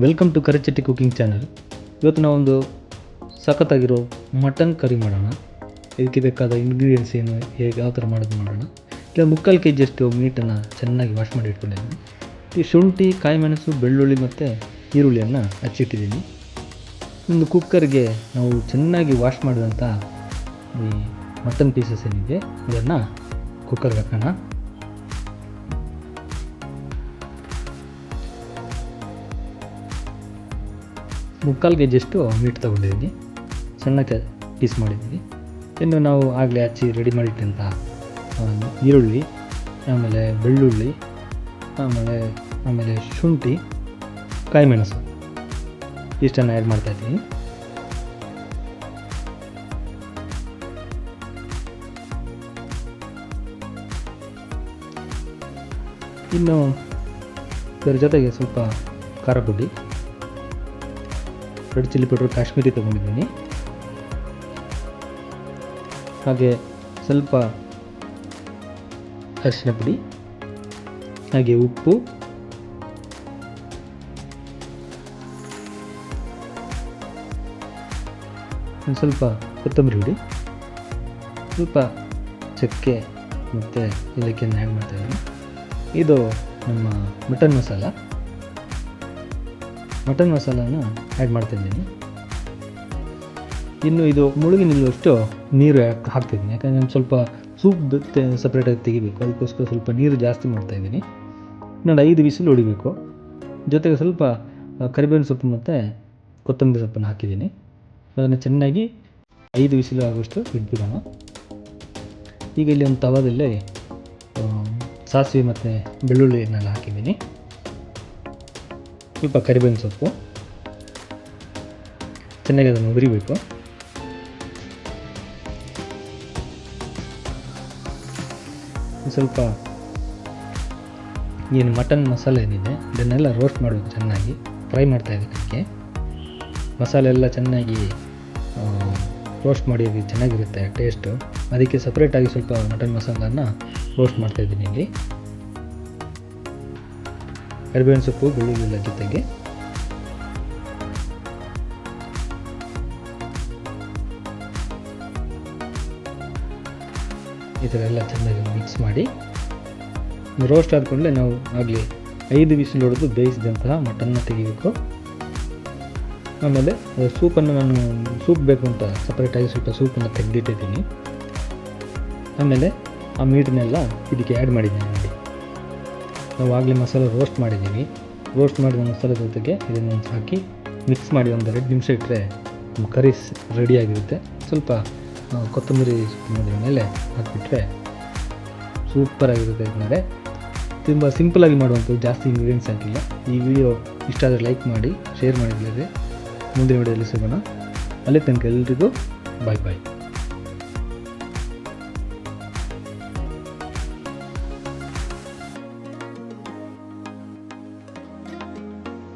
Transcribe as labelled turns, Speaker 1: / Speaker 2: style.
Speaker 1: Welcome to Karichetti cooking channel. ಇವತ್ತು ನಾವೊಂದು ಸಖತ್ತಾಗಿರೋ mutton curry ಮಾಡೋಣ. ಇದಕ್ಕೆ ಬೇಕಾದ ಇಂಗ್ರೀಡಿಯೆಂಟ್ಸ್ ಏನು, ಹೇಗೆ ಯಾವ ಥರ ಮಾಡೋದು ಮಾಡೋಣ. ಇಲ್ಲ 3/4 kg ಮೀಟನ್ನು ಚೆನ್ನಾಗಿ ವಾಶ್ ಮಾಡಿ ಇಟ್ಕೊಂಡಿದ್ದೀನಿ. ಈ ಶುಂಠಿ, ಕಾಯಿ ಮೆಣಸು, ಬೆಳ್ಳುಳ್ಳಿ ಮತ್ತು ಈರುಳ್ಳಿಯನ್ನು ಹಚ್ಚಿಟ್ಟಿದ್ದೀನಿ. ಒಂದು ಕುಕ್ಕರ್ಗೆ ನಾವು ಚೆನ್ನಾಗಿ ವಾಶ್ ಮಾಡಿದಂಥ ಈ ಮಟನ್ ಪೀಸಸ್ ಏನಿದೆ ಇದನ್ನು ಕುಕ್ಕರ್ಗೆ ಹಾಕೋಣ. ಮುಕ್ಕಾಲು ಕೆಜಿಯಷ್ಟು ಮೀಟ್ ತೊಗೊಂಡಿದ್ದೀನಿ, ಸಣ್ಣಕ್ಕೆ ಪೀಸ್ ಮಾಡಿದ್ದೀನಿ. ಇನ್ನು ನಾವು ಆಗಲೇ ಹಚ್ಚಿ ರೆಡಿ ಮಾಡಿಟ್ಟಂಥ ಈರುಳ್ಳಿ, ಆಮೇಲೆ ಬೆಳ್ಳುಳ್ಳಿ, ಆಮೇಲೆ ಶುಂಠಿ, ಕಾಯಿ ಮೆಣಸು ಇಷ್ಟನ್ನು ಆ್ಯಡ್ ಮಾಡ್ತಾಯಿದ್ದೀನಿ. ಇನ್ನು ಇದರ ಜೊತೆಗೆ ಸ್ವಲ್ಪ ಖಾರ ಪುಡಿ, ರೆಡ್ ಚಿಲ್ಲಿ ಪೌಡರ್ ಕಾಶ್ಮೀರಿ ತೊಗೊಂಡಿದ್ದೀನಿ. ಹಾಗೆ ಸ್ವಲ್ಪ ಅರಿಶಿನ ಪುಡಿ, ಹಾಗೆ ಉಪ್ಪು, ಒಂದು ಸ್ವಲ್ಪ ಕೊತ್ತಂಬರಿ ಹುಡಿ, ಸ್ವಲ್ಪ ಚಕ್ಕೆ ಮತ್ತು ಏಲಕ್ಕಿಯನ್ನು ಆ್ಯಡ್ ಮಾಡ್ತಾಯಿದ್ದೀನಿ. ಇದು ನಮ್ಮ ಮಟನ್ ಮಸಾಲನ ಆ್ಯಡ್ ಮಾಡ್ತಾಯಿದ್ದೀನಿ. ಇನ್ನು ಇದು ಮುಳುಗಿ ನಿಲ್ಲುವಷ್ಟು ನೀರು ಹಾಕ್ತಿದ್ದೀನಿ, ಯಾಕಂದರೆ ನಾನು ಸ್ವಲ್ಪ ಸೂಪ್ ಸಪ್ರೇಟಾಗಿ ತೆಗಿಬೇಕು. ಅದಕ್ಕೋಸ್ಕರ ಸ್ವಲ್ಪ ನೀರು ಜಾಸ್ತಿ ಮಾಡ್ತಾಯಿದ್ದೀನಿ. ಇನ್ನೊಂದು 5 ವಿಸಿಲ್ ಹೊಡಿಬೇಕು. ಜೊತೆಗೆ ಸ್ವಲ್ಪ ಕರಿಬೇವಿನ ಸೊಪ್ಪು ಮತ್ತು ಕೊತ್ತಂಬರಿ ಸೊಪ್ಪನ್ನು ಹಾಕಿದ್ದೀನಿ. ಅದನ್ನು ಚೆನ್ನಾಗಿ 5 ವಿಸಿಲ್ ಆಗುವಷ್ಟು ಇಟ್ಬಿಡೋಣ. ಈಗ ಇಲ್ಲಿ ಒಂದು ತವಾದಲ್ಲಿ ಸಾಸಿವೆ ಮತ್ತು ಬೆಳ್ಳುಳ್ಳಿಯನ್ನೆಲ್ಲ ಹಾಕಿದ್ದೀನಿ. ಸ್ವಲ್ಪ ಕರಿಬೇವಿನ ಸೊಪ್ಪು, ಚೆನ್ನಾಗಿ ಅದನ್ನು ಹುರಿಬೇಕು. ಸ್ವಲ್ಪ ಏನು ಮಟನ್ ಮಸಾಲೆ ಏನಿದೆ ಇದನ್ನೆಲ್ಲ ರೋಸ್ಟ್ ಮಾಡಬೇಕು, ಚೆನ್ನಾಗಿ ಫ್ರೈ ಮಾಡ್ತಾಯಿದ್ದೀನಿ. ಅದಕ್ಕೆ ಮಸಾಲೆ ಎಲ್ಲ ಚೆನ್ನಾಗಿ ರೋಸ್ಟ್ ಮಾಡಿ ಚೆನ್ನಾಗಿರುತ್ತೆ ಟೇಸ್ಟು. ಅದಕ್ಕೆ ಸಪ್ರೇಟಾಗಿ ಸ್ವಲ್ಪ ಮಟನ್ ಮಸಾಲನ್ನು ರೋಸ್ಟ್ ಮಾಡ್ತಾಯಿದ್ದೀನಿ. ಇಲ್ಲಿ ಕರಿಬೇವಿನ ಸೊಪ್ಪು, ಬೆಳ್ಳುಳ್ಳಿ ಜೊತೆಗೆ ಈ ಥರ ಎಲ್ಲ ಚೆನ್ನಾಗಿ ಮಿಕ್ಸ್ ಮಾಡಿ ರೋಸ್ಟ್ ಆದ್ಕೊಂಡ್ರೆ ನಾವು ಆಗಲಿ 5 ವಿಸಿಲ್ ಹೊಡೆದು ಬೇಯಿಸಿದಂತಹ ಮಟನ್ನ ತೆಗಿಬೇಕು. ಆಮೇಲೆ ಸೂಪನ್ನು ನಾನು ಸೂಪ್ ಬೇಕು ಅಂತ ಸಪ್ರೇಟಾಗಿ ಸ್ವಲ್ಪ ಸೂಪನ್ನು ತೆಗೆದಿಟ್ಟಿದ್ದೀನಿ. ಆಮೇಲೆ ಆ ಮೀಟನ್ನೆಲ್ಲ ಇದಕ್ಕೆ ಆ್ಯಡ್ ಮಾಡಿದ್ದೀನಿ. ನೋಡಿ, ನಾವು ಆಗಲೇ ಮಸಾಲೆ ರೋಸ್ಟ್ ಮಾಡಿದ್ದೀವಿ. ರೋಸ್ಟ್ ಮಾಡಿದ ಮಸಾಲೆ ಜೊತೆಗೆ ಇದನ್ನು ಹಾಕಿ ಮಿಕ್ಸ್ ಮಾಡಿ ಒಂದು 2 ನಿಮಿಷ ಇಟ್ಟರೆ ಕರಿ ರೆಡಿಯಾಗಿರುತ್ತೆ. ಸ್ವಲ್ಪ ಕೊತ್ತಂಬರಿ ಸೊಪ್ಪಿನ ಮೇಲೆ ಹಾಕಿಬಿಟ್ರೆ ಸೂಪರಾಗಿರುತ್ತೆ. ಯಾಕಂದರೆ ತುಂಬ ಸಿಂಪಲಾಗಿ ಮಾಡುವಂಥದ್ದು, ಜಾಸ್ತಿ ಇಂಗ್ರೀಡಿಯೆಂಟ್ಸ್ ಹಾಕಿಲ್ಲ. ಈ ವಿಡಿಯೋ ಇಷ್ಟ ಆದರೆ ಲೈಕ್ ಮಾಡಿ, ಶೇರ್ ಮಾಡಿದರೆ ಮುಂದಿನ ವಿಡಿಯೋದಲ್ಲಿ ಸಿಗೋಣ. ಅಲ್ಲಿ ತನಕ ಎಲ್ರಿಗೂ ಬಾಯ್.